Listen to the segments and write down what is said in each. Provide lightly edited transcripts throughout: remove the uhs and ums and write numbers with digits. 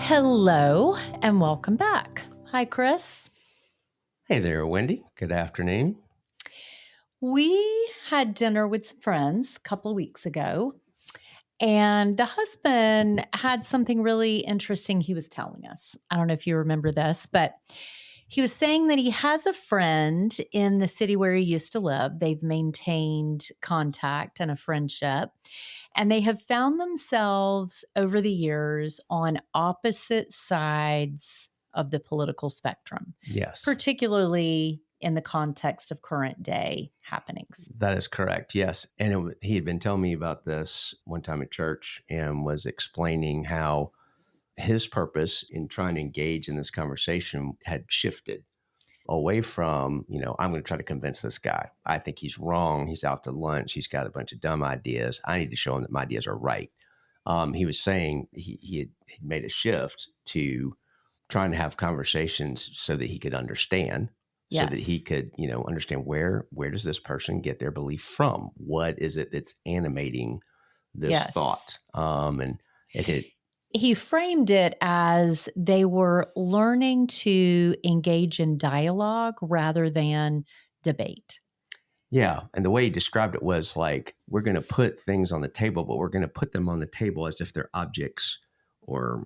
Hello and welcome back. Hi, Chris. Hey there, Wendy. Good afternoon. We had dinner with some friends a couple of weeks ago, and the husband had something really interesting he was telling us. I don't know if you remember this, but he was saying that he has a friend in the city where he used to live. They've maintained contact and a friendship, and they have found themselves over the years on opposite sides of the political spectrum, Yes, particularly in the context of current day happenings. that is correct. Yes. And he had been telling me about this one time at church and was explaining how his purpose in trying to engage in this conversation had shifted away from, I'm going to try to convince this guy. I think he's wrong. He's out to lunch. He's got a bunch of dumb ideas. I need to show him that my ideas are right. He was saying he had made a shift to trying to have conversations so that he could understand, so that he Yes. could, understand where does this person get their belief from? What is it that's animating this Yes. thought? And it had, He framed it as they were learning to engage in dialogue rather than debate. yeah. And the way he described it was like, we're going to put things on the table, but we're going to put them on the table as if they're objects or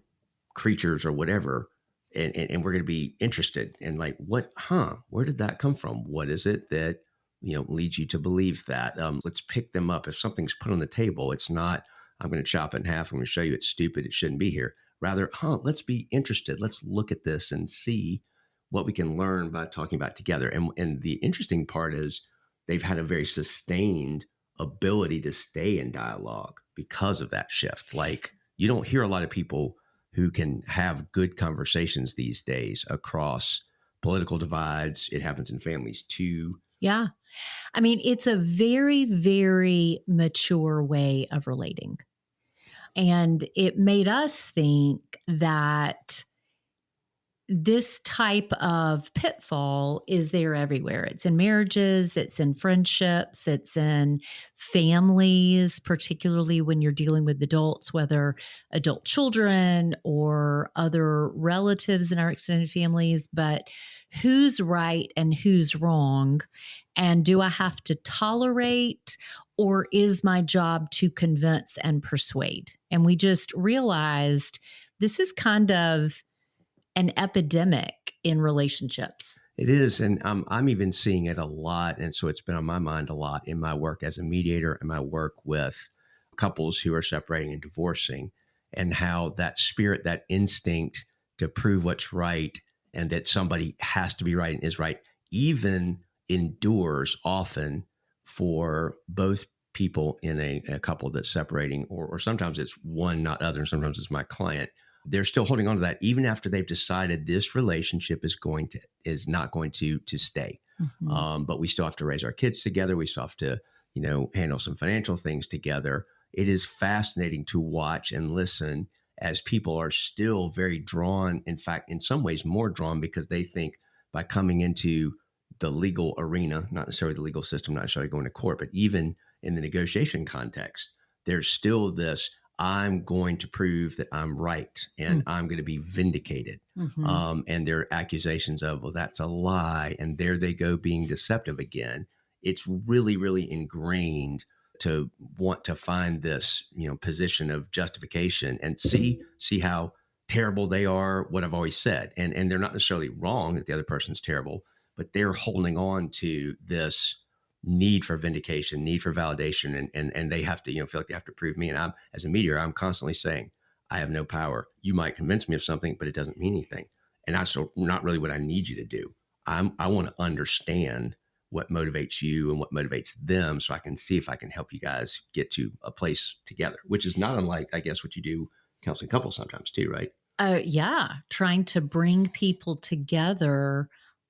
creatures or whatever. And we're going to be interested in like, where did that come from? What is it that, leads you to believe that? Let's pick them up. If something's put on the table, it's not, I'm going to chop it in half. I'm going to show you it's stupid. It shouldn't be here. Rather, let's be interested. Let's look at this and see what we can learn by talking about it together. And the interesting part is they've had a very sustained ability to stay in dialogue because of that shift. Like you don't hear a lot of people who can have good conversations these days across political divides. It happens in families too. Yeah. I mean, it's a very, very mature way of relating. And it made us think that this type of pitfall is there everywhere. It's in marriages, it's in friendships, it's in families, particularly when you're dealing with adults, whether adult children or other relatives in our extended families. But who's right and who's wrong? And do I have to tolerate, or is my job to convince and persuade? And we just realized this is kind of an epidemic in relationships. It is. And I'm even seeing it a lot. And so it's been on my mind a lot in my work as a mediator and my work with couples who are separating and divorcing, and how that spirit, that instinct to prove what's right and that somebody has to be right and is right, even endures often for both people in a couple that's separating, or sometimes it's one, not other, and sometimes it's my client. They're still holding on to that even after they've decided this relationship is not going to stay. Mm-hmm. But we still have to raise our kids together. We still have to, handle some financial things together. It is fascinating to watch and listen as people are still very drawn. In fact, in some ways more drawn, because they think by coming into the legal arena, not necessarily the legal system, not necessarily going to court, but even in the negotiation context, there's still this, I'm going to prove that I'm right and I'm going to be vindicated. Mm-hmm. And their accusations of, well, that's a lie. And there they go being deceptive again. It's really, really ingrained to want to find this, position of justification and see how terrible they are, what I've always said. And they're not necessarily wrong that the other person's terrible, but they're holding on to this need for vindication, need for validation, and they have to, feel like they have to prove me. And I'm, as a mediator, I'm constantly saying, I have no power. You might convince me of something, but it doesn't mean anything. And that's not really what I need you to do. I want to understand what motivates you and what motivates them, so I can see if I can help you guys get to a place together, which is not unlike, I guess, what you do counseling couples sometimes too, right? Yeah, trying to bring people together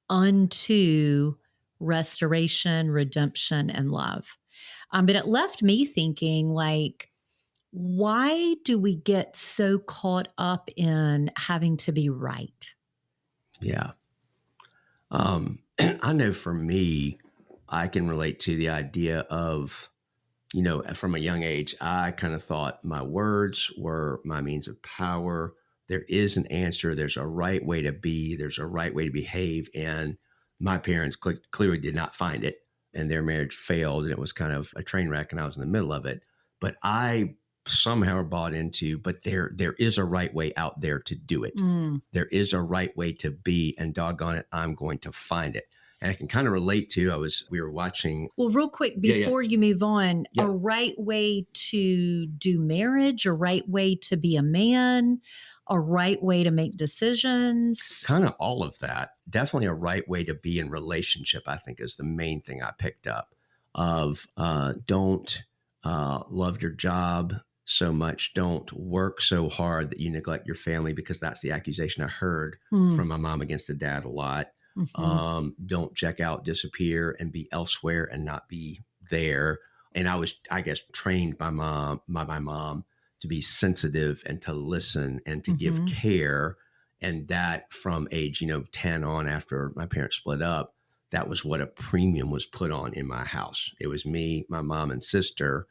unto restoration, redemption, and love. But it left me thinking, like, why do we get so caught up in having to be right? Yeah. I know for me, I can relate to the idea of, from a young age, I kind of thought my words were my means of power. there is an answer. There's a right way to be. There's a right way to behave. And my parents clearly did not find it, and their marriage failed, and it was kind of a train wreck, and I was in the middle of it. But I somehow bought into, but there is a right way out there to do it. Mm. There is a right way to be, and doggone it, I'm going to find it. And I can kind of relate to, we were watching. Well, real quick, before you move on, Yeah. a right way to do marriage, a right way to be a man, a right way to make decisions. Kind of all of that. Definitely a right way to be in relationship, I think, is the main thing I picked up of don't love your job so much. Don't work so hard that you neglect your family, because that's the accusation I heard from my mom against the dad a lot. Don't check out, disappear, and be elsewhere and not be there. And I was, I guess, trained by my mom to be sensitive and to listen and to give care. And that from age, 10 on, after my parents split up, that was what a premium was put on in my house. It was me, my mom, and sister.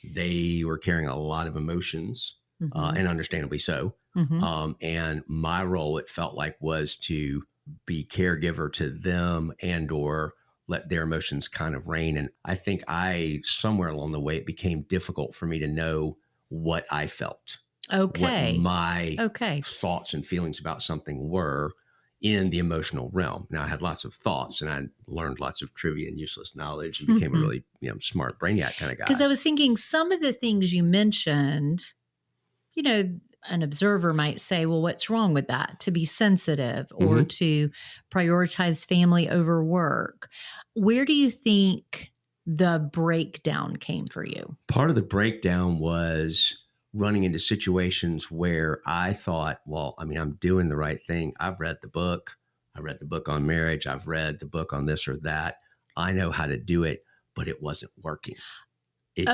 They were carrying a lot of emotions, and understandably so. And my role, it felt like, was to be caregiver to them and or let their emotions kind of reign. And I think somewhere along the way, it became difficult for me to know what I felt. Okay. What my thoughts and feelings about something were in the emotional realm. Now, I had lots of thoughts, and I learned lots of trivia and useless knowledge, and became a really smart brainiac kind of guy. Because I was thinking some of the things you mentioned, an observer might say, well, what's wrong with that? To be sensitive or to prioritize family over work. Where do you think the breakdown came for you? Part of the breakdown was running into situations where I thought, well, I'm doing the right thing. I've read the book. I read the book on marriage. I've read the book on this or that. I know how to do it, but it wasn't working. It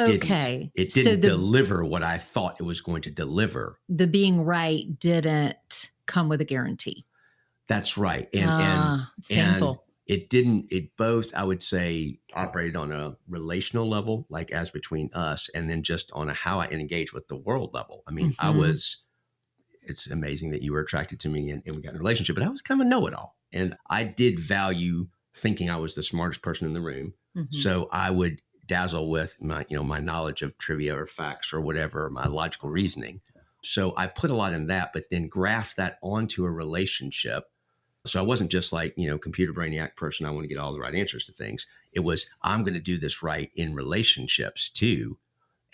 didn't deliver what I thought it was going to deliver. The being right didn't come with a guarantee. That's right. And it's painful. It both, I would say, operated on a relational level, like as between us, and then just on how I engage with the world level. It's amazing that you were attracted to me and we got in a relationship, but I was kind of a know-it-all. And I did value thinking I was the smartest person in the room. So I would dazzle with my knowledge of trivia or facts or whatever, my logical reasoning. So I put a lot in that, but then graft that onto a relationship. So I wasn't just like, computer brainiac person. I want to get all the right answers to things. It was, I'm going to do this right in relationships too.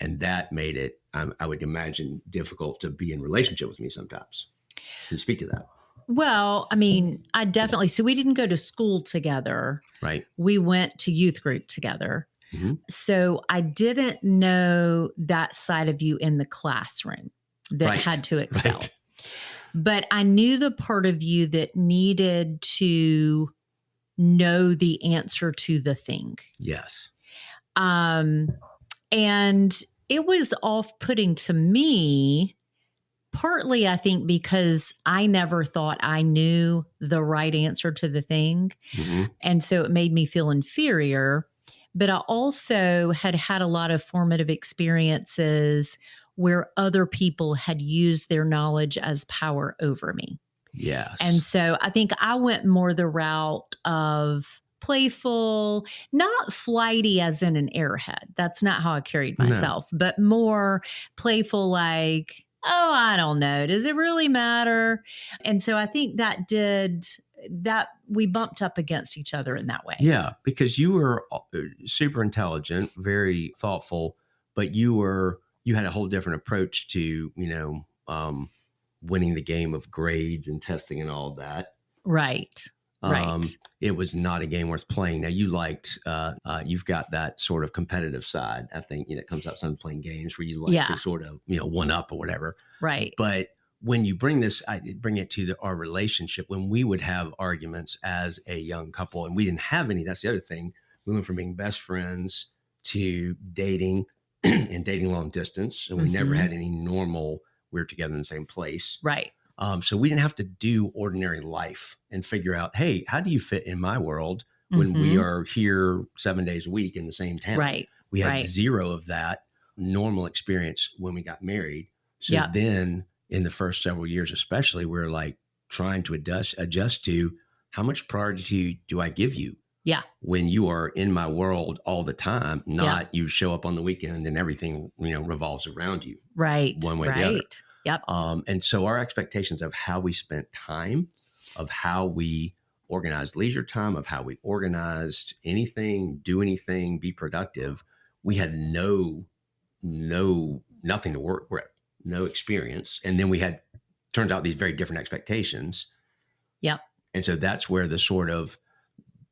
And that made it, I would imagine, difficult to be in relationship with me sometimes. Can you speak to that? Well, I definitely, so we didn't go to school together. Right. We went to youth group together. So I didn't know that side of you in the classroom that had to excel. Right. But I knew the part of you that needed to know the answer to the thing. Yes. And it was off-putting to me, partly, I think, because I never thought I knew the right answer to the thing. And so it made me feel inferior. But I also had a lot of formative experiences where other people had used their knowledge as power over me. Yes. And so I think I went more the route of playful, not flighty as in an airhead. That's not how I carried myself, but more playful, like, oh, I don't know. Does it really matter? And so I think that we bumped up against each other in that way. Yeah, because you were super intelligent, very thoughtful, but you had a whole different approach to, winning the game of grades and testing and all that. Right. It was not a game worth playing. Now you liked, you've got that sort of competitive side. I think, it comes out some playing games where you like to sort of, one up or whatever. Right. But when you bring it to our relationship, when we would have arguments as a young couple, and we didn't have any, that's the other thing. We went from being best friends to dating and dating long distance. And we never had any normal, we're together in the same place. Right. So we didn't have to do ordinary life and figure out, hey, how do you fit in my world when we are here 7 days a week in the same town? Right. We had zero of that normal experience when we got married. So then in the first several years, especially, we're like trying to adjust to how much priority do I give you Yeah. when you are in my world all the time, Yeah. not you show up on the weekend and everything, revolves around you Right. one way or the other. Right. Yep. And so our expectations of how we spent time, of how we organized leisure time, of how we organized anything, do anything, be productive, we had nothing to work with, no experience. And then we had, turns out, these very different expectations. Yep. And so that's where the sort of,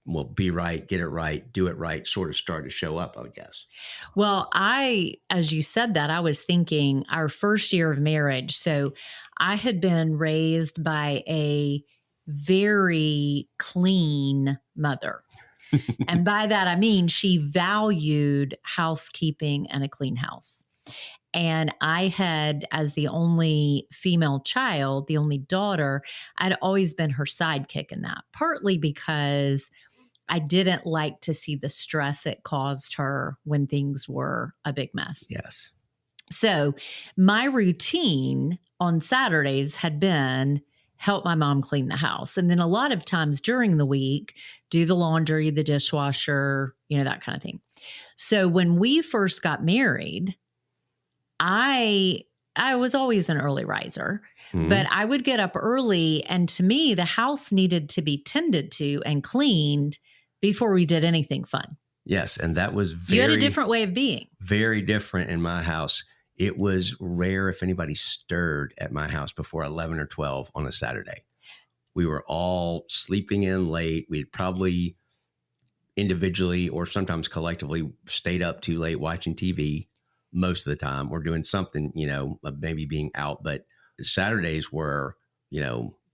well, be right, get it right, do it right sort of started to show up, I would guess. Well, as you said that, I was thinking our first year of marriage. So I had been raised by a very clean mother. And by that, I mean, she valued housekeeping and a clean house. And I had, as the only female child, the only daughter, I'd always been her sidekick in that, partly because I didn't like to see the stress it caused her when things were a big mess. Yes. So my routine on Saturdays had been help my mom clean the house. And then a lot of times during the week, do the laundry, the dishwasher, that kind of thing. So when we first got married, I was always an early riser, but I would get up early. And to me, the house needed to be tended to and cleaned before we did anything fun. Yes. And that was you had a different way of being. Very different in my house. It was rare if anybody stirred at my house before 11 or 12 on a Saturday. We were all sleeping in late. We'd probably individually or sometimes collectively stayed up too late watching TV most of the time. We're doing something, maybe being out. But Saturdays were,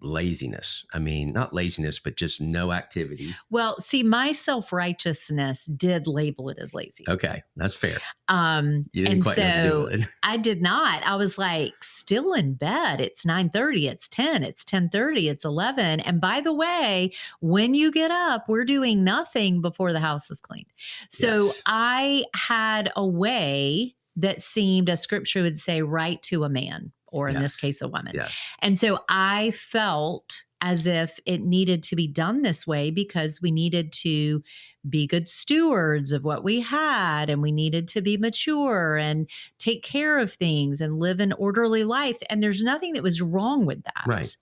laziness. I mean, not laziness, but just no activity. Well, see, my self-righteousness did label it as lazy. Okay, that's fair. You didn't and quite know so what to do with it. I did not. I was like still in bed. It's 9:30, it's 10, it's 10:30, it's 11. And by the way, when you get up, we're doing nothing before the house is cleaned. So Yes. I had a way that seemed, as scripture would say, right to a man, or in this case, a woman. Yes. And so I felt as if it needed to be done this way because we needed to be good stewards of what we had, and we needed to be mature and take care of things and live an orderly life. And there's nothing that was wrong with that. Right.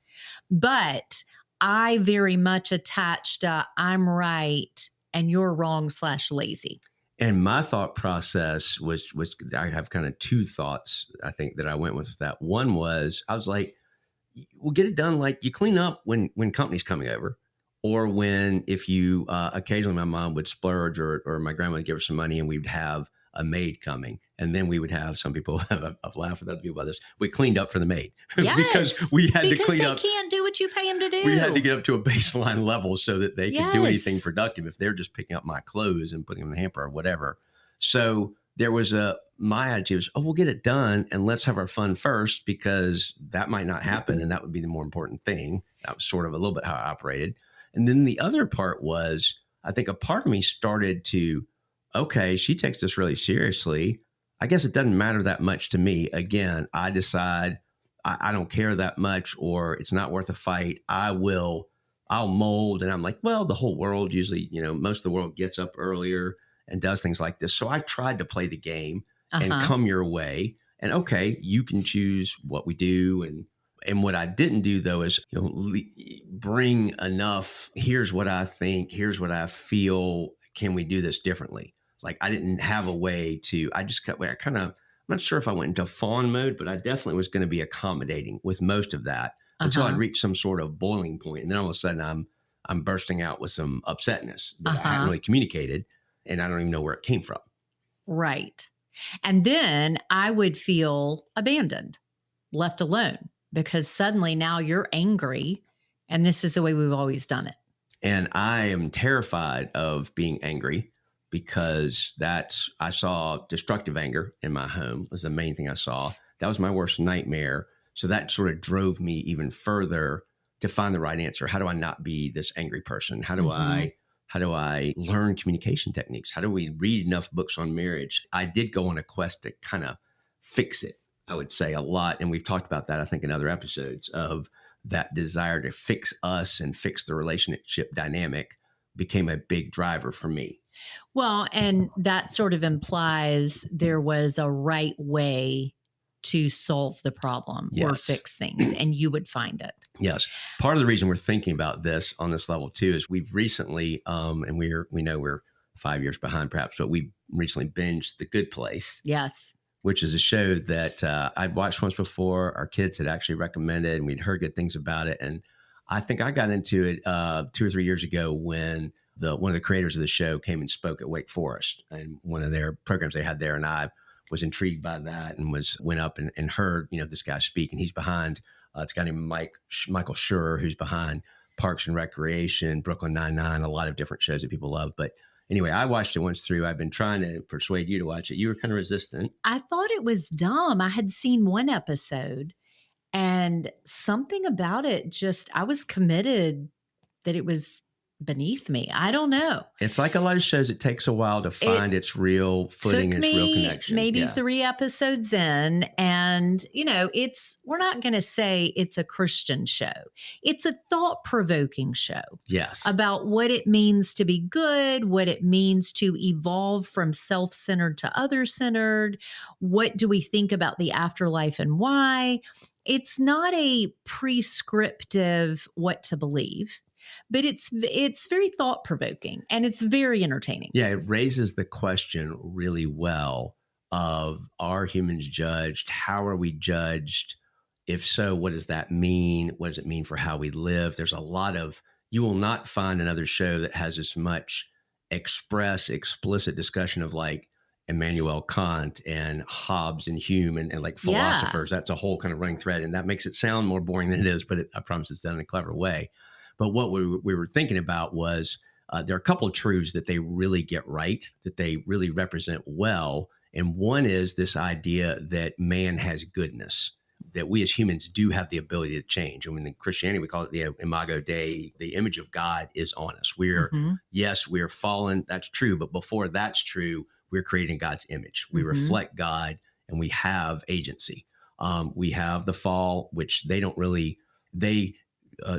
But I very much attached I'm right and you're wrong / lazy. And my thought process was I have kind of two thoughts, I think, that I went with that. One was, I was like, we'll get it done. Like, you clean up when company's coming over, or if you, occasionally my mom would splurge or my grandma would give her some money and we would have a maid coming. And then we would have some people have laugh with other people about this. We cleaned up for the maid because we had to clean up. Because they can't do what you pay them to do. We had to get up to a baseline level so that they could do anything Yes. productive if they're just picking up my clothes and putting them in the hamper or whatever. So there was my attitude was, we'll get it done and let's have our fun first, because that might not happen. And that would be the more important thing. That was sort of a little bit how I operated. And then the other part was, I think a part of me started to, okay, she takes this really seriously. I guess it doesn't matter that much to me. Again, I decide I don't care that much, or it's not worth a fight. I'll mold. And I'm like, well, the whole world usually, most of the world gets up earlier and does things like this. So I tried to play the game and come your way. And okay, you can choose what we do. And what I didn't do, though, is bring enough. Here's what I think. Here's what I feel. Can we do this differently? Like, I didn't have a way to. I'm not sure if I went into fawn mode, but I definitely was going to be accommodating with most of that until I'd reached some sort of boiling point. And then all of a sudden, I'm bursting out with some upsetness that I hadn't really communicated, and I don't even know where it came from. Right. And then I would feel abandoned, left alone, because suddenly now you're angry, and this is the way we've always done it. And I am terrified of being angry, because I saw destructive anger in my home was the main thing I saw. That was my worst nightmare. So that sort of drove me even further to find the right answer. How do I not be this angry person? How do I learn communication techniques? How do we read enough books on marriage? I did go on a quest to kind of fix it. I would say a lot. And we've talked about that, I think, in other episodes of that desire to fix us and fix the relationship dynamic became a big driver for me. Well, and that sort of implies there was a right way to solve the problem or Yes. fix things, and you would find it. Yes. Part of the reason we're thinking about this on this level too is we've recently, and we know we're 5 years behind perhaps, but we recently binged The Good Place. Yes. Which is a show that I'd watched once before. Our kids had actually recommended, and we'd heard good things about it. And I think I got into it 2 or 3 years ago when one of the creators of the show came and spoke at Wake Forest, and one of their programs they had there. And I was intrigued by that and went up and heard this guy speak. And he's behind it's a guy named Michael Schur, who's behind Parks and Recreation, Brooklyn Nine-Nine, a lot of different shows that people love. But anyway, I watched it once through. I've been trying to persuade you to watch it. You were kind of resistant. I thought it was dumb. I had seen one episode and something about it I was committed that it was beneath me. I don't know. It's like a lot of shows, it takes a while to find its real footing, its real connection. Maybe 3 episodes in, and we're not going to say it's a Christian show. It's a thought-provoking show. Yes. About what it means to be good, what it means to evolve from self-centered to other-centered. What do we think about the afterlife and why? It's not a prescriptive what to believe. But it's very thought-provoking and it's very entertaining. Yeah, it raises the question really well of, are humans judged? How are we judged? If so, what does that mean? What does it mean for how we live? There's a lot of, you will not find another show that has as much explicit discussion of like Immanuel Kant and Hobbes and Hume and like philosophers. That's a whole kind of running thread. And that makes it sound more boring than it is, but I promise it's done in a clever way. But what we were thinking about was there are a couple of truths that they really get right, that they really represent well. And one is this idea that man has goodness, that we as humans do have the ability to change. I mean, in Christianity, we call it the Imago Dei. The image of God is on us. Yes, we're fallen. That's true. But before that's true, we're creating God's image. We reflect God and we have agency. We have the fall, which they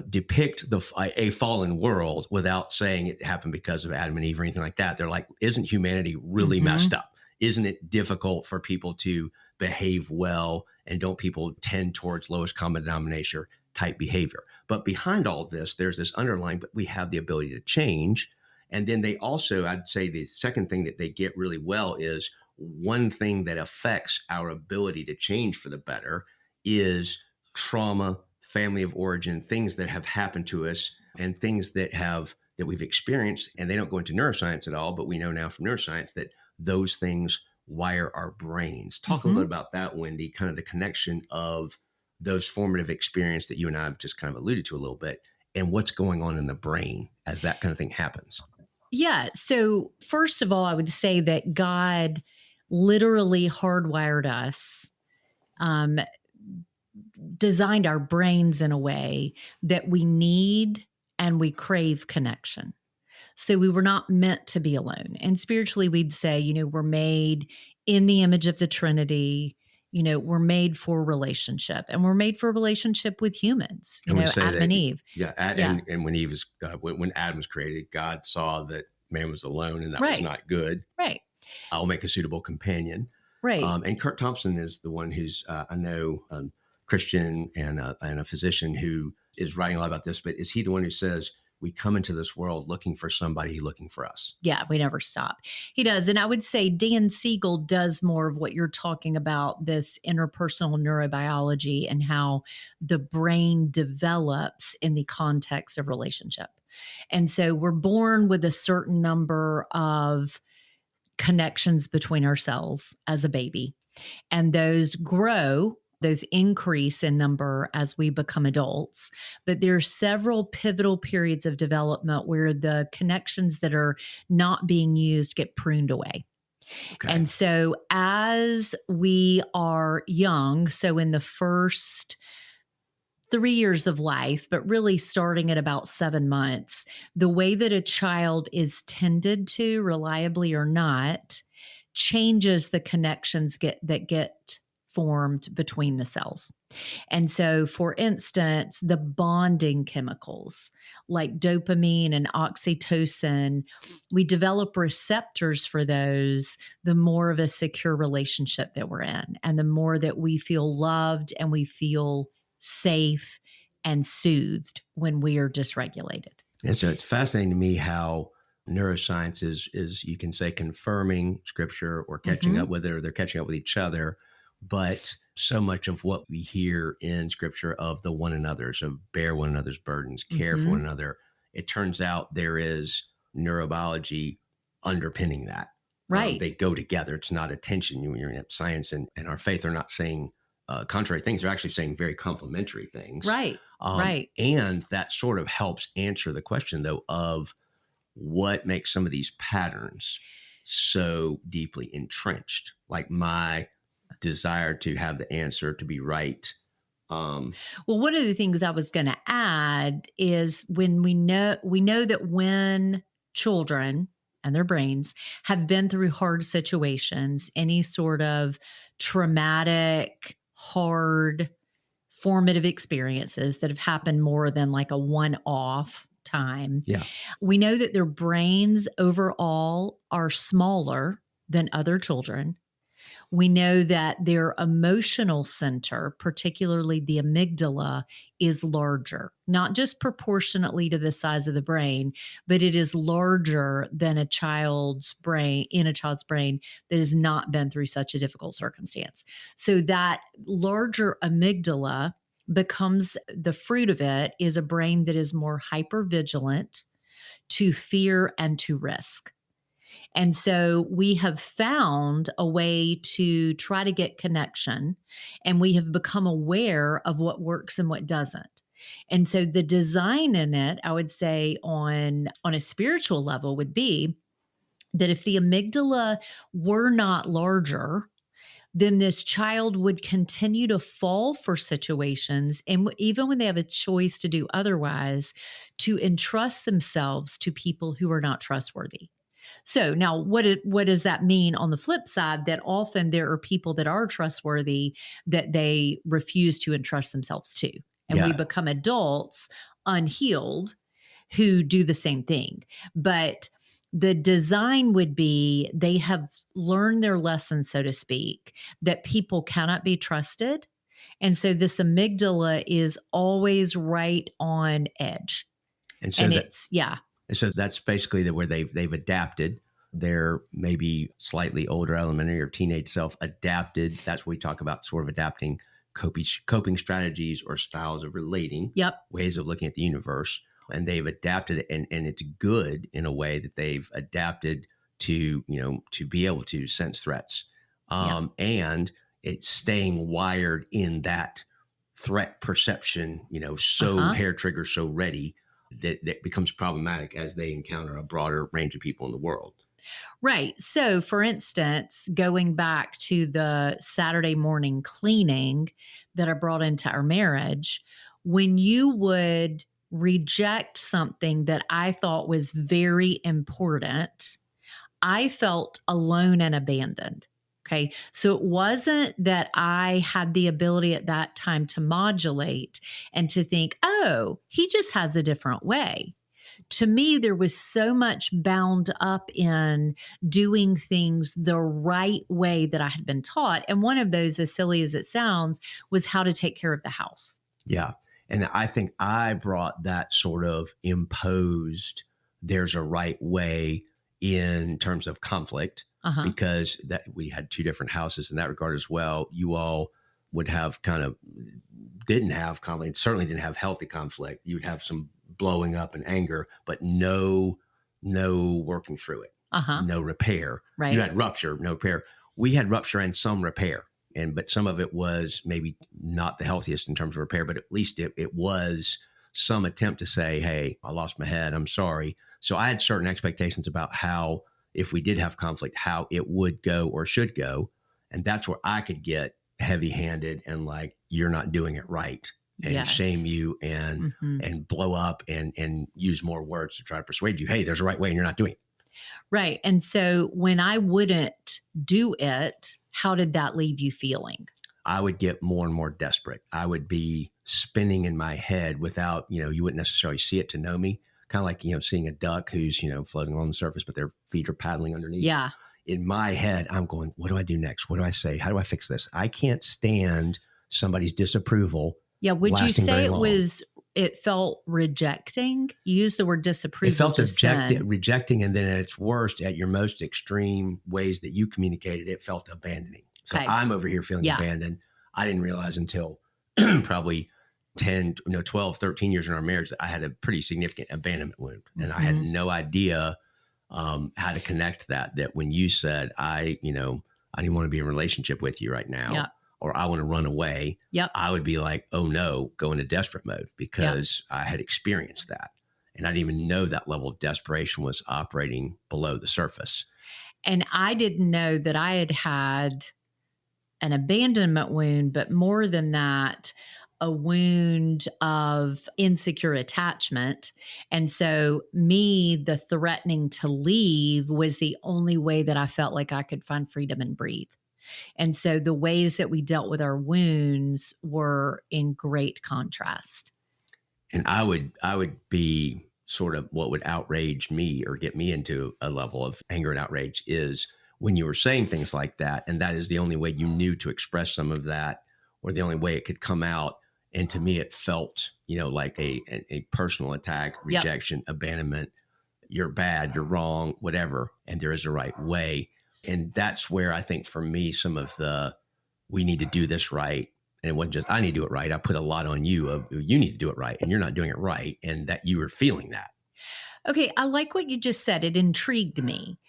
depict a fallen world without saying it happened because of Adam and Eve or anything like that. They're like, isn't humanity really messed up? Isn't it difficult for people to behave well? And don't people tend towards lowest common denominator type behavior? But behind all of this, there's this underlying, but we have the ability to change. And then they also, I'd say the second thing that they get really well is one thing that affects our ability to change for the better is trauma, family of origin, things that have happened to us and things that we've experienced. And they don't go into neuroscience at all, but we know now from neuroscience that those things wire our brains. Talk a little bit about that, Wendy, kind of the connection of those formative experience that you and I have just kind of alluded to a little bit and what's going on in the brain as that kind of thing happens. Yeah. So first of all, I would say that God literally hardwired us, designed our brains in a way that we need and we crave connection. So we were not meant to be alone. And spiritually, we'd say, we're made in the image of the Trinity. We're made for relationship, and we're made for a relationship with humans, Adam and Eve. Yeah. And when Eve was, when Adam was created, God saw that man was alone and that was not good. Right. I'll make a suitable companion. Right. And Kurt Thompson is the one who's, I know, Christian and a physician who is writing a lot about this, but is he the one who says we come into this world looking for somebody looking for us? Yeah, we never stop. He does. And I would say Dan Siegel does more of what you're talking about, this interpersonal neurobiology and how the brain develops in the context of relationship. And so we're born with a certain number of connections between ourselves as a baby, and those increase in number as we become adults. But there are several pivotal periods of development where the connections that are not being used get pruned away. Okay. And so as we are young, so in the first 3 years of life, but really starting at about 7 months, the way that a child is tended to, reliably or not, changes the connections that get formed between the cells. And so, for instance, the bonding chemicals like dopamine and oxytocin, we develop receptors for those the more of a secure relationship that we're in, and the more that we feel loved and we feel safe and soothed when we are dysregulated. And so it's fascinating to me how neuroscience is you can say confirming scripture or catching Mm-hmm. up with it, or they're catching up with each other. But so much of what we hear in scripture of the one another's, of bear one another's burdens, care for one Mm-hmm. another, it turns out there is neurobiology underpinning that. Right. They go together. It's not a tension. You're in science and our faith are not saying contrary things. They're actually saying very complementary things. Right. Right. And that sort of helps answer the question, though, of what makes some of these patterns so deeply entrenched, like my desire to have the answer to be right. Well, one of the things I was going to add is when we know that when children and their brains have been through hard situations, any sort of traumatic, hard, formative experiences that have happened more than like a one-off time, Yeah. we know that their brains overall are smaller than other children. We know that their emotional center, particularly the amygdala, is larger, not just proportionately to the size of the brain, but it is larger than a child's brain, in a child's brain that has not been through such a difficult circumstance. So that larger amygdala becomes, the fruit of it is a brain that is more hypervigilant to fear and to risk. And so we have found a way to try to get connection, and we have become aware of what works and what doesn't. And so the design in it, I would say on a spiritual level would be that if the amygdala were not larger, then this child would continue to fall for situations, and even when they have a choice to do otherwise, to entrust themselves to people who are not trustworthy. So now what does that mean on the flip side? That often there are people that are trustworthy that they refuse to entrust themselves to. And we Yeah. become adults unhealed who do the same thing. But the design would be they have learned their lesson, so to speak, that people cannot be trusted. And so this amygdala is always right on edge. And so And that it's, yeah, And so that's basically where they've adapted. Their maybe slightly older elementary or teenage self adapted. That's what we talk about, sort of adapting coping strategies or styles of relating, yep, ways of looking at the universe. And they've adapted it, and it's good in a way that they've adapted to, to be able to sense threats. yep. And it's staying wired in that threat perception, so Uh-huh. hair trigger, so ready, that becomes problematic as they encounter a broader range of people in the world. Right. So, for instance, going back to the Saturday morning cleaning that I brought into our marriage, when you would reject something that I thought was very important, I felt alone and abandoned. Okay. So it wasn't that I had the ability at that time to modulate and to think, oh, he just has a different way. To me, there was so much bound up in doing things the right way that I had been taught. And one of those, as silly as it sounds, was how to take care of the house. Yeah. And I think I brought that sort of imposed, there's a right way in terms of conflict, Uh-huh. because that we had two different houses in that regard as well. You all would have didn't have conflict, certainly didn't have healthy conflict. You'd have some blowing up and anger, but no working through it, Uh-huh. no repair. Right. You had rupture, no repair. We had rupture and some repair. But some of it was maybe not the healthiest in terms of repair, but at least it was some attempt to say, hey, I lost my head, I'm sorry. So I had certain expectations about how, if we did have conflict, how it would go or should go. And that's where I could get heavy handed and like, you're not doing it right, and Yes. shame you and blow up and use more words to try to persuade you, hey, there's a right way and you're not doing it. Right. And so when I wouldn't do it, how did that leave you feeling? I would get more and more desperate. I would be spinning in my head without, you wouldn't necessarily see it to know me. Kind of like, seeing a duck who's, floating on the surface, but their feet are paddling underneath. Yeah. In my head, I'm going, what do I do next? What do I say? How do I fix this? I can't stand somebody's disapproval. Yeah. Would you say long. it felt rejecting? You used the word disapproval. It felt just then. rejecting. And then at its worst, at your most extreme ways that you communicated, it felt abandoning. So Okay. I'm over here feeling abandoned. I didn't realize until probably 10, 12, 13 years in our marriage that I had a pretty significant abandonment wound. And I had no idea how to connect that when you said, I didn't want to be in a relationship with you right now, or I want to run away. I would be like, oh no, go into desperate mode, because I had experienced that. And I didn't even know that level of desperation was operating below the surface. And I didn't know that I had an abandonment wound, but more than that, a wound of insecure attachment. And so the threatening to leave was the only way that I felt like I could find freedom and breathe. And so the ways that we dealt with our wounds were in great contrast. And I would be sort of what would outrage me or get me into a level of anger and outrage is when you were saying things like that. And that is the only way you knew to express some of that, or the only way it could come out. And to me, it felt, like a personal attack, rejection, abandonment. You're bad, you're wrong, whatever. And there is a right way. And that's where I think for me, some of we need to do this right. And it wasn't just, I need to do it right. I put a lot on you. You need to do it right. And you're not doing it right. And that you were feeling that. Okay. I like what you just said. It intrigued me.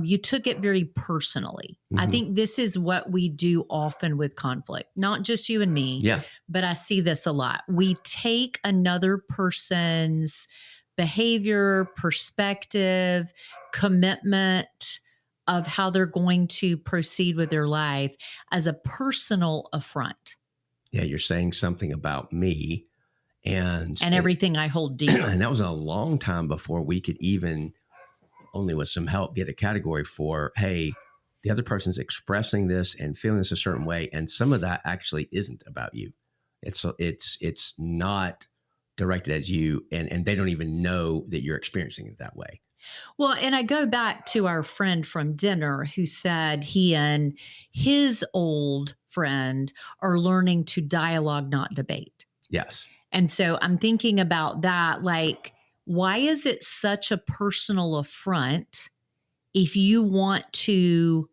You took it very personally. I think this is what we do often with conflict, not just you and me, but I see this a lot. We take another person's behavior, perspective, commitment of how they're going to proceed with their life as a personal affront. Yeah, you're saying something about me and everything I hold dear. And that was a long time before we could even, only with some help, get a category for, hey, the other person's expressing this and feeling this a certain way. And some of that actually isn't about you. It's not directed at you, and they don't even know that you're experiencing it that way. Well, and I go back to our friend from dinner who said he and his old friend are learning to dialogue, not debate. Yes. And so I'm thinking about that, like, why is it such a personal affront if you want to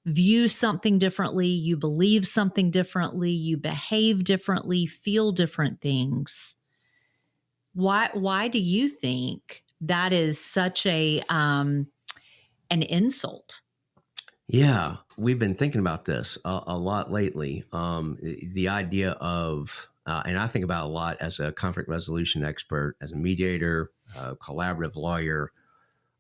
view something differently, you believe something differently, you behave differently, feel different things? Why do you think that is such an insult? Yeah, we've been thinking about this a lot lately. The idea of, and I think about a lot as a conflict resolution expert, as a mediator, collaborative lawyer.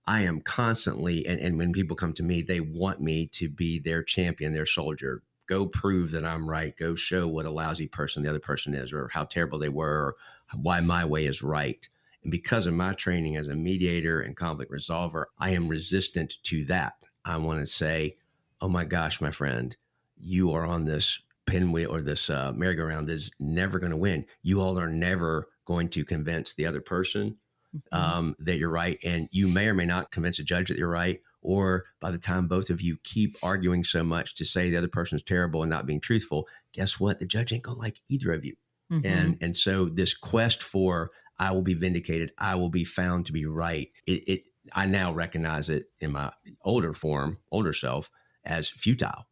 I am constantly, and when people come to me, they want me to be their champion, their soldier. Go prove that I'm right. Go show what a lousy person the other person is, or how terrible they were, or why my way is right. And because of my training as a mediator and conflict resolver, I am resistant to that. I want to say, oh my gosh, my friend, you are on this pinwheel or this merry-go-round that's never going to win. You all are never going to convince the other person that you're right. And you may or may not convince a judge that you're right. Or by the time both of you keep arguing so much to say the other person is terrible and not being truthful, guess what? The judge ain't going to like either of you. And so this quest for, I will be vindicated, I will be found to be right. I now recognize it in my older self as futile.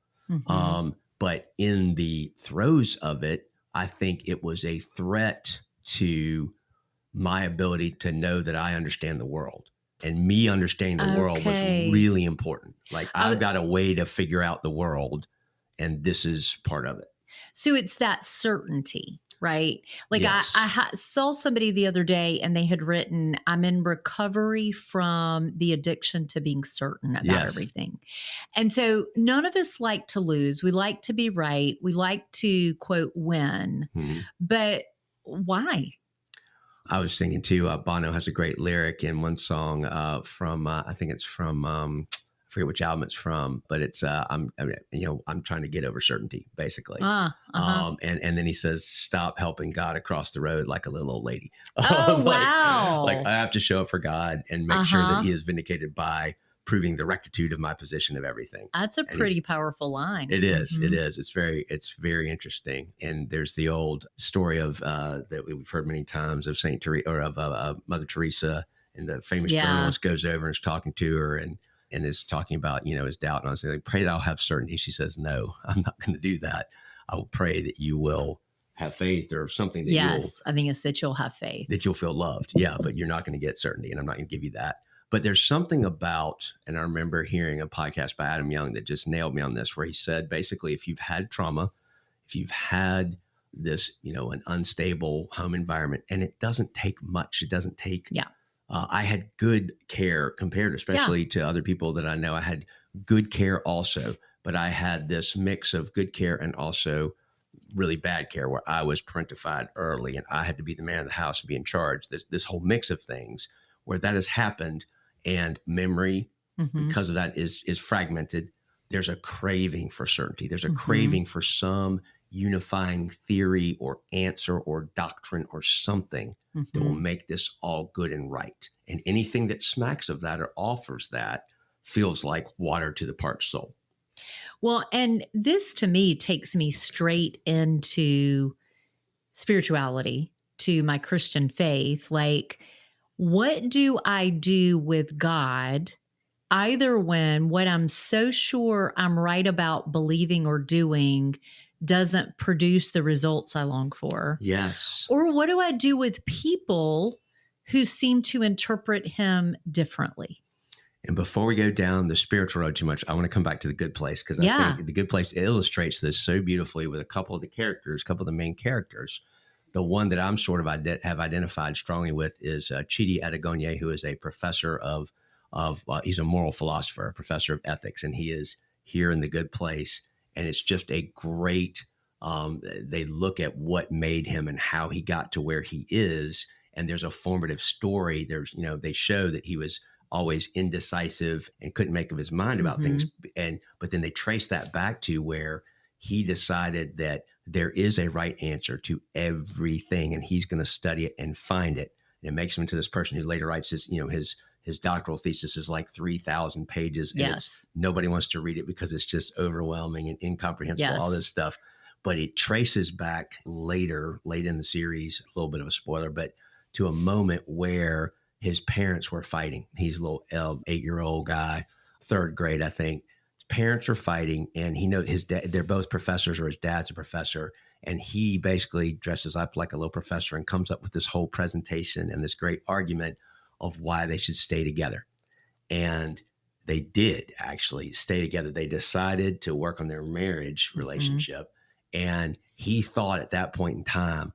But in the throes of it, I think it was a threat to my ability to know that I understand the world, and me understanding the world was really important. Like, I've got a way to figure out the world, and this is part of it. So it's that certainty, right? Like, yes. I saw somebody the other day and they had written, I'm in recovery from the addiction to being certain about everything. And so none of us like to lose. We like to be right. We like to, quote, win. But why? I was thinking too, Bono has a great lyric in one song from, I think it's from, I forget which album it's from, but it's I'm trying to get over certainty, basically. And then he says, "Stop helping God across the road like a little old lady." Oh, like wow. I have to show up for God and make sure that He is vindicated by proving the rectitude of my position of everything. That's a pretty powerful line. It is. It is. It's very interesting. And there's the old story of that we've heard many times of Saint Teresa or of Mother Teresa, and the famous journalist goes over and is talking to her and is talking about his doubt. And I was like, "Pray that I'll have certainty." She says, "No, I'm not going to do that. I will pray that you will have faith or something that I think it's that you'll have faith, that you'll feel loved." Yeah, but you're not going to get certainty, and I'm not going to give you that. But there's something about, and I remember hearing a podcast by Adam Young that just nailed me on this, where he said, basically, if you've had trauma, if you've had this, an unstable home environment, and it doesn't take much, it doesn't take, I had good care compared, especially to other people that I know. I had good care also, but I had this mix of good care and also really bad care where I was parentified early and I had to be the man of the house and be in charge. This whole mix of things where that has happened. And memory, because of that, is fragmented. There's a craving for certainty. There's a craving for some unifying theory or answer or doctrine or something that will make this all good and right. And anything that smacks of that or offers that feels like water to the parched soul. Well, and this to me takes me straight into spirituality, to my Christian faith. Like, what do I do with God, either when what I'm so sure I'm right about believing or doing doesn't produce the results I long for? Yes. Or what do I do with people who seem to interpret him differently? And before we go down the spiritual road too much, I want to come back to The Good Place, because I think The Good Place illustrates this so beautifully with a couple of the main characters. The one that I'm sort of have identified strongly with is Chidi Adegoniye, who is a professor of he's a moral philosopher, a professor of ethics, and he is here in The Good Place. And it's just a great, they look at what made him and how he got to where he is. And there's a formative story. There's, they show that he was always indecisive and couldn't make up his mind about things. But then they trace that back to where he decided that there is a right answer to everything, and he's going to study it and find it. And it makes him into this person who later writes his doctoral thesis is like 3,000 pages. And nobody wants to read it because it's just overwhelming and incomprehensible, all this stuff. But it traces back late in the series, a little bit of a spoiler, but to a moment where his parents were fighting. He's a little 8-year-old guy, third grade, I think. Parents are fighting, and he knows his dad, they're both professors, or his dad's a professor, and he basically dresses up like a little professor and comes up with this whole presentation and this great argument of why they should stay together. And they did actually stay together. They decided to work on their marriage relationship, and he thought at that point in time,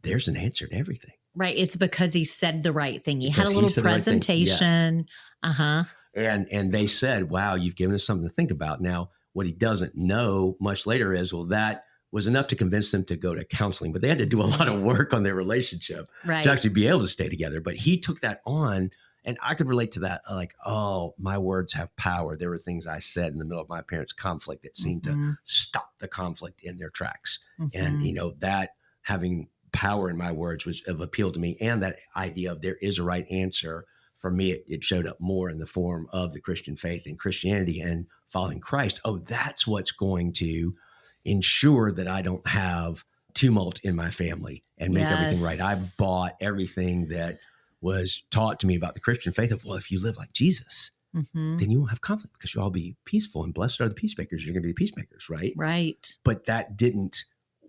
there's an answer to everything. Right. It's because he said the right thing. He had a little presentation. Right. And they said, wow, you've given us something to think about. Now, what he doesn't know much later is, well, that was enough to convince them to go to counseling, but they had to do a lot of work on their relationship to actually be able to stay together. But he took that on, and I could relate to that. Like, oh, my words have power. There were things I said in the middle of my parents' conflict that seemed to stop the conflict in their tracks. And, that having power in my words was of appeal to me. And that idea of there is a right answer, for me, it showed up more in the form of the Christian faith and Christianity and following Christ. Oh, that's what's going to ensure that I don't have tumult in my family and make everything right. I bought everything that was taught to me about the Christian faith of, well, if you live like Jesus, then you won't have conflict because you'll all be peaceful, and blessed are the peacemakers. You're going to be the peacemakers, right? Right. But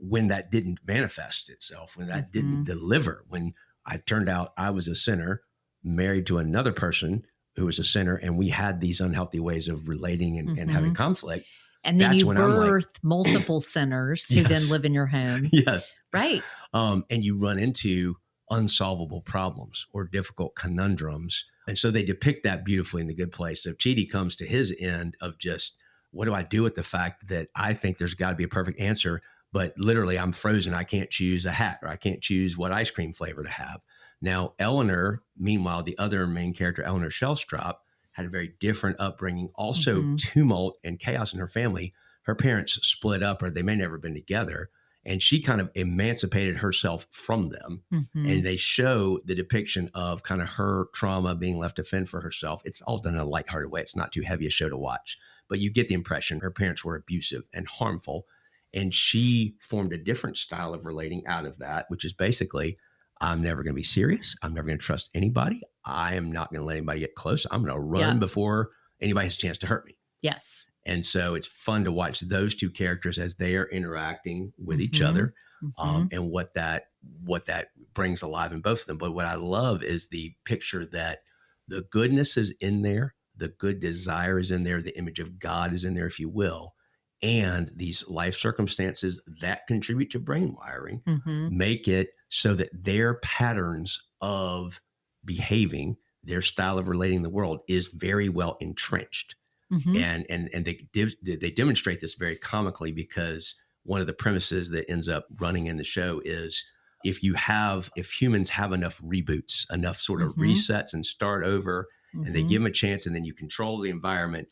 when that didn't manifest itself, when that didn't deliver, when I turned out I was a sinner, married to another person who was a sinner, and we had these unhealthy ways of relating and having conflict. And then you birth multiple sinners who then live in your home. Yes. Right. And you run into unsolvable problems or difficult conundrums. And so they depict that beautifully in The Good Place. So Chidi comes to his end of just, what do I do with the fact that I think there's got to be a perfect answer, but literally I'm frozen. I can't choose a hat, or I can't choose what ice cream flavor to have. Now, Eleanor, meanwhile, the other main character, Eleanor Shellstrop, had a very different upbringing, also Mm-hmm. tumult and chaos in her family. Her parents split up, or they may never been together. And she kind of emancipated herself from them. Mm-hmm. And they show the depiction of kind of her trauma, being left to fend for herself. It's all done in a lighthearted way. It's not too heavy a show to watch, but you get the impression her parents were abusive and harmful. And she formed a different style of relating out of that, which is basically, I'm never going to be serious. I'm never going to trust anybody. I am not going to let anybody get close. I'm going to run Yep. before anybody has a chance to hurt me. Yes. And so it's fun to watch those two characters as they are interacting with each Mm-hmm. other, Mm-hmm. and what that brings alive in both of them. But what I love is the picture that the goodness is in there, the good desire is in there, the image of God is in there, if you will. And these life circumstances that contribute to brain wiring Mm-hmm. make it so that their patterns of behaving, their style of relating the world is very well entrenched. Mm-hmm. And they demonstrate this very comically, because one of the premises that ends up running in the show is, if humans have enough reboots, enough sort of Mm-hmm. resets and start over, and they Mm-hmm. give them a chance, and then you control the environment,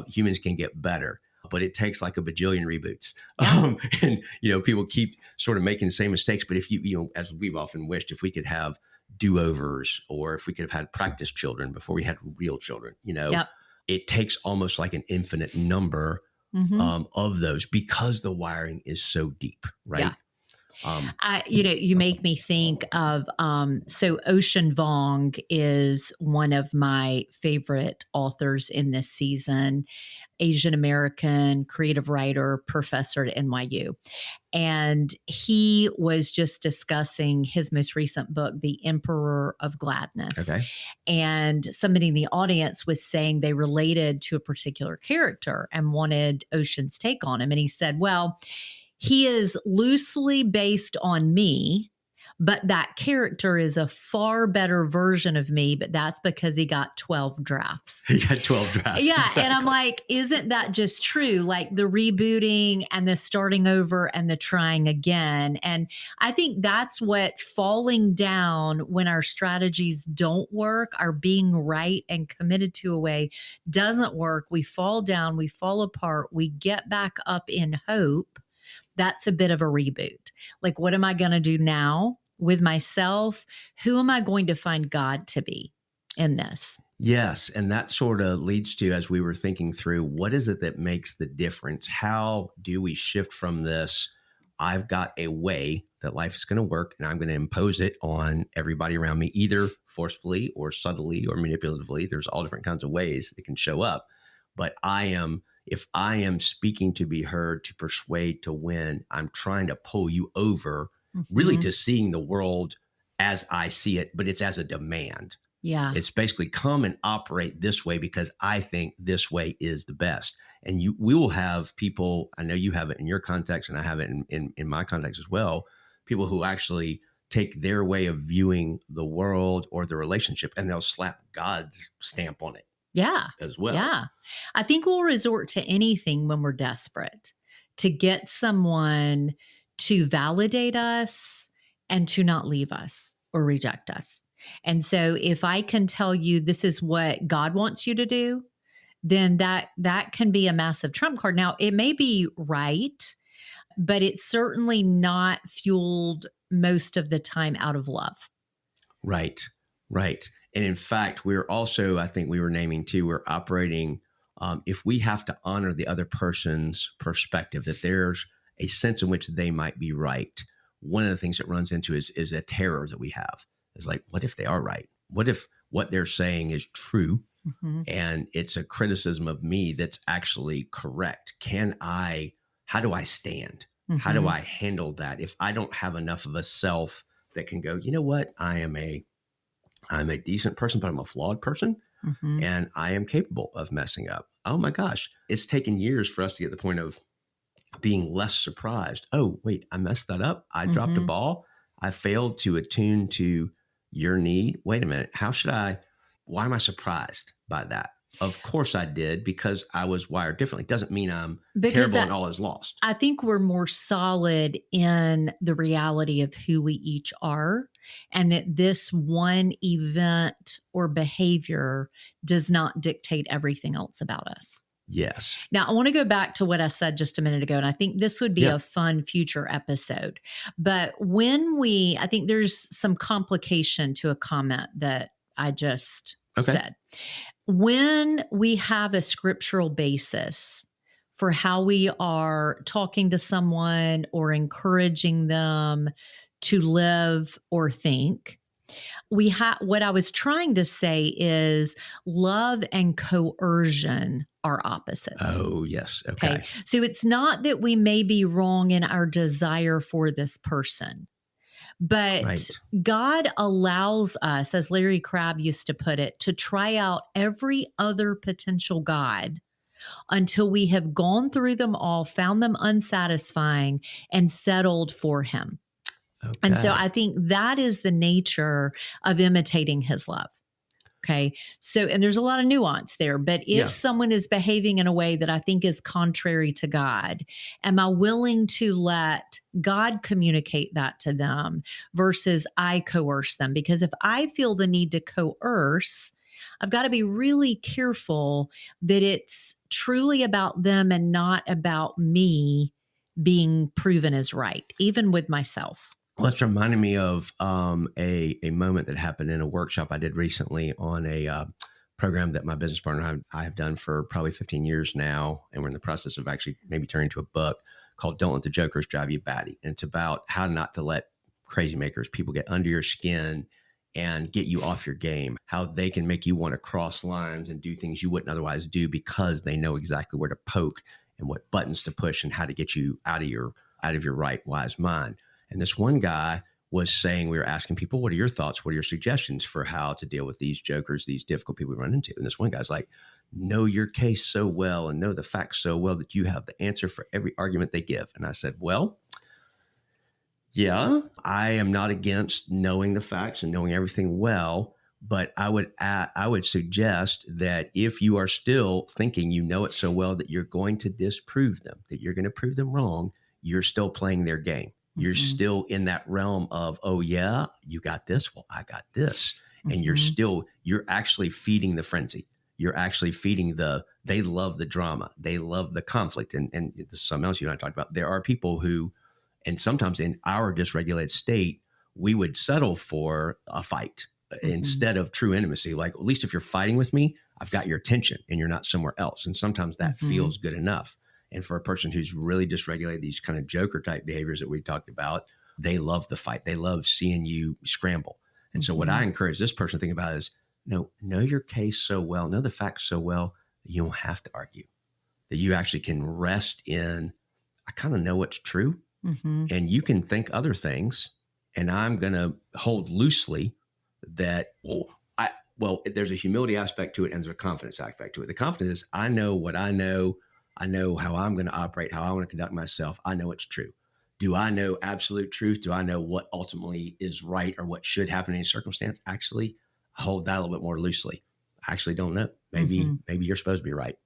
humans can get better. But it takes like a bajillion reboots. Yeah. And people keep sort of making the same mistakes. But if as we've often wished, if we could have do-overs, or if we could have had practice children before we had real children, Yep. it takes almost like an infinite number Mm-hmm. of those, because the wiring is so deep, right? Yeah. Um, You make me think of, so Ocean Vuong is one of my favorite authors in this season, Asian American creative writer, professor at NYU. And he was just discussing his most recent book, The Emperor of Gladness. okay. And somebody in the audience was saying they related to a particular character and wanted Ocean's take on him. And he said, well, he is loosely based on me, but that character is a far better version of me, but that's because he got 12 drafts. He got 12 drafts. Yeah. Exactly. And I'm like, isn't that just true? Like the rebooting and the starting over and the trying again. And I think that's what falling down when our strategies don't work, our being right and committed to a way doesn't work. We fall down, we fall apart, we get back up in hope. That's a bit of a reboot. Like, what am I going to do now with myself? Who am I going to find God to be in this? Yes. And that sort of leads to, as we were thinking through, what is it that makes the difference? How do we shift from this, I've got a way that life is going to work, and I'm going to impose it on everybody around me, either forcefully or subtly or manipulatively? There's all different kinds of ways it can show up. But if I am speaking to be heard, to persuade, to win, I'm trying to pull you over, really, to seeing the world as I see it, but it's as a demand. Yeah. It's basically, come and operate this way because I think this way is the best. And we will have people, I know you have it in your context, and I have it in my context as well, people who actually take their way of viewing the world or the relationship, and they'll slap God's stamp on it. Yeah. As well. Yeah. I think we'll resort to anything when we're desperate to get someone to validate us and to not leave us or reject us. And so if I can tell you this is what God wants you to do, then that can be a massive trump card. Now, it may be right, but it's certainly not fueled most of the time out of love. Right. Right. And in fact, we're also, I think we were naming too, we're operating, if we have to honor the other person's perspective, that there's a sense in which they might be right. One of the things that runs into is a terror that we have. Is like, what if they are right? What if what they're saying is true? Mm-hmm. And it's a criticism of me that's actually correct. How do I stand? Mm-hmm. How do I handle that? If I don't have enough of a self that can go, you know what? I'm a decent person, but I'm a flawed person. Mm-hmm. And I am capable of messing up. Oh my gosh. It's taken years for us to get to the point of being less surprised. Oh, wait, I messed that up. I dropped a ball. I failed to attune to your need. Wait a minute. Why am I surprised by that? Of course I did, because I was wired differently. Doesn't mean I'm terrible and all is lost. I think we're more solid in the reality of who we each are. and that this one event or behavior does not dictate everything else about us. Yes. Now, I want to go back to what I said just a minute ago, and I think this would be Yeah. a fun future episode. But I think there's some complication to a comment that I just said. When we have a scriptural basis for how we are talking to someone or encouraging them to live or think, what I was trying to say is love and coercion are opposites. Oh, yes. Okay. So it's not that we may be wrong in our desire for this person, but Right. God allows us, as Larry Crabb used to put it, to try out every other potential God until we have gone through them all, found them unsatisfying, and settled for Him. Okay. And so I think that is the nature of imitating His love. Okay. So, and there's a lot of nuance there, but if someone is behaving in a way that I think is contrary to God, am I willing to let God communicate that to them versus I coerce them? Because if I feel the need to coerce, I've got to be really careful that it's truly about them and not about me being proven as right, even with myself. Well, it's reminding me of a moment that happened in a workshop I did recently on a program that my business partner and I have done for probably 15 years now. And we're in the process of actually maybe turning into a book called Don't Let the Jokers Drive You Batty. And it's about how not to let crazy makers, people get under your skin and get you off your game, how they can make you want to cross lines and do things you wouldn't otherwise do because they know exactly where to poke and what buttons to push and how to get you out of your right wise mind. And this one guy was saying, we were asking people, what are your thoughts? What are your suggestions for how to deal with these jokers, these difficult people we run into? And this one guy's like, know your case so well and know the facts so well that you have the answer for every argument they give. And I said, well, yeah, I am not against knowing the facts and knowing everything well, but I would suggest that if you are still thinking you know it so well that you're going to disprove them, that you're going to prove them wrong, you're still playing their game. You're still in that realm of, oh yeah, you got this. Well, I got this. And you're actually feeding the frenzy. You're actually feeding they love the drama. They love the conflict. And something else you and I talked about. There are people who, and sometimes in our dysregulated state, we would settle for a fight instead of true intimacy. Like, at least if you're fighting with me, I've got your attention and you're not somewhere else. And sometimes that feels good enough. And for a person who's really dysregulated, these kind of joker type behaviors that we talked about, they love the fight. They love seeing you scramble. And so what I encourage this person to think about is, know your case so well, know the facts so well that you don't have to argue, that you actually can rest in, I kind of know what's true. And you can think other things. And I'm going to hold loosely that, there's a humility aspect to it and there's a confidence aspect to it. The confidence is, I know what I know. I know how I'm going to operate, how I want to conduct myself. I know it's true. Do I know absolute truth? Do I know what ultimately is right or what should happen in any circumstance? Actually, I hold that a little bit more loosely. I actually don't know. Maybe you're supposed to be right,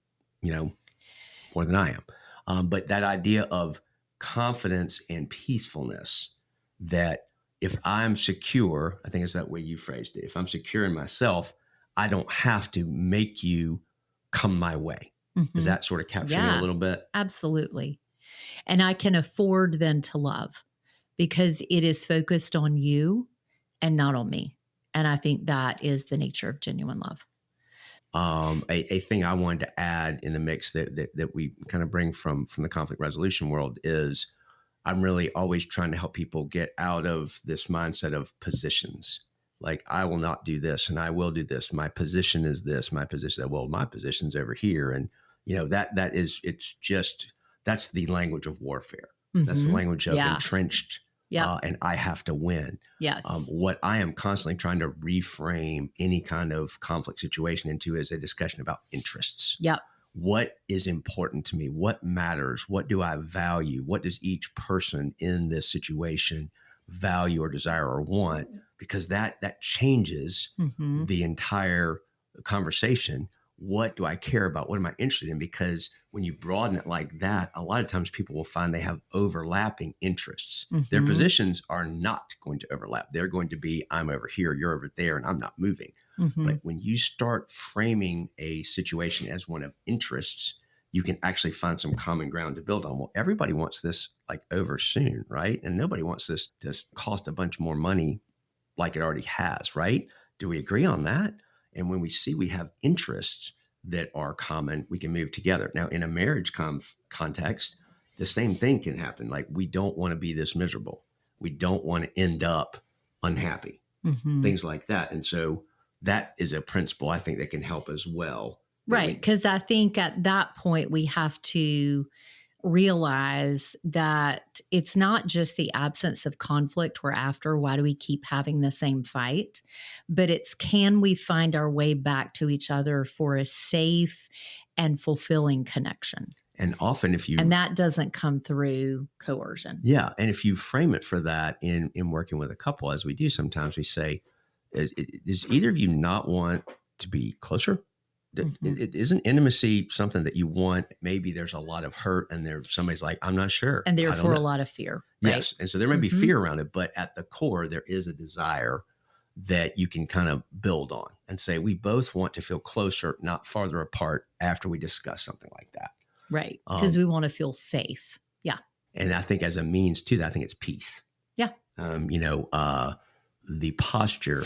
more than I am. But that idea of confidence and peacefulness, that if I'm secure, I think it's that way you phrased it. If I'm secure in myself, I don't have to make you come my way. Does that sort of capture me a little bit? Absolutely. And I can afford then to love because it is focused on you and not on me. And I think that is the nature of genuine love. A thing I wanted to add in the mix that we kind of bring from the conflict resolution world is I'm really always trying to help people get out of this mindset of positions. Like, I will not do this and I will do this. My position is this, my position, well, my position's over here. And that's the language of warfare. That's the language of entrenched, and I have to win. Yes. What I am constantly trying to reframe any kind of conflict situation into is a discussion about interests. Yep. What is important to me? What matters? What do I value? What does each person in this situation value or desire or want? Because that changes the entire conversation. what do I care about? What am I interested in? Because when you broaden it like that, a lot of times people will find they have overlapping interests. Their Mm-hmm. positions are not going to overlap. They're going to be, I'm over here, you're over there, and I'm not moving. Mm-hmm. But when you start framing a situation as one of interests, you can actually find some common ground to build on. Well, everybody wants this like over soon, right? And nobody wants this to cost a bunch more money like it already has, right? Do we agree on that? And when we see we have interests that are common, we can move together. Now, in a marriage context, the same thing can happen. Like, we don't want to be this miserable. We don't want to end up unhappy, Mm-hmm. things like that. And so that is a principle I think that can help as well. Right. Because I think at that point, we have to realize that it's not just the absence of conflict we're after. Why do we keep having the same fight? But it's, can we find our way back to each other for a safe and fulfilling connection? And often and that doesn't come through coercion. Yeah. And if you frame it for that in working with a couple, as we do sometimes, we say, does either of you not want to be closer? Isn't intimacy something that you want? Maybe there's a lot of hurt and somebody's like, I'm not sure. And therefore a lot of fear. Right? Yes. And so there may be fear around it, but at the core, there is a desire that you can kind of build on and say, we both want to feel closer, not farther apart after we discuss something like that. Right. Because we want to feel safe. Yeah. And I think as a means to that, I think it's peace. Yeah. The posture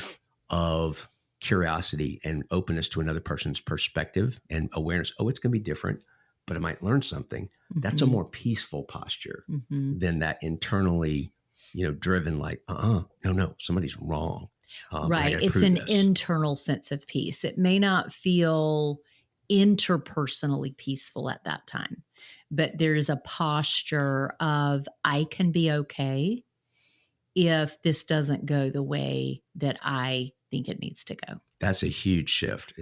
of curiosity and openness to another person's perspective and awareness. Oh, it's going to be different, but I might learn something. That's a more peaceful posture than that internally, driven like, no, somebody's wrong. Right. It's an internal sense of peace. It may not feel interpersonally peaceful at that time, but there's a posture of, I can be okay if this doesn't go the way that I think it needs to go. That's a huge shift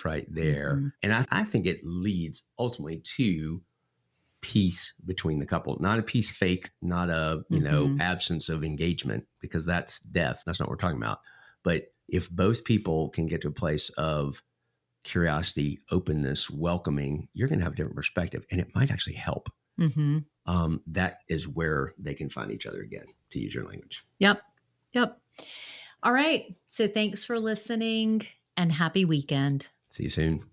right there. And I think it leads ultimately to peace between the couple, not a peace fake, not a, absence of engagement, because that's death. That's not what we're talking about. But if both people can get to a place of curiosity, openness, welcoming, you're going to have a different perspective, and it might actually help. That is where they can find each other again, to use your language. Yep. All right. So thanks for listening and happy weekend. See you soon.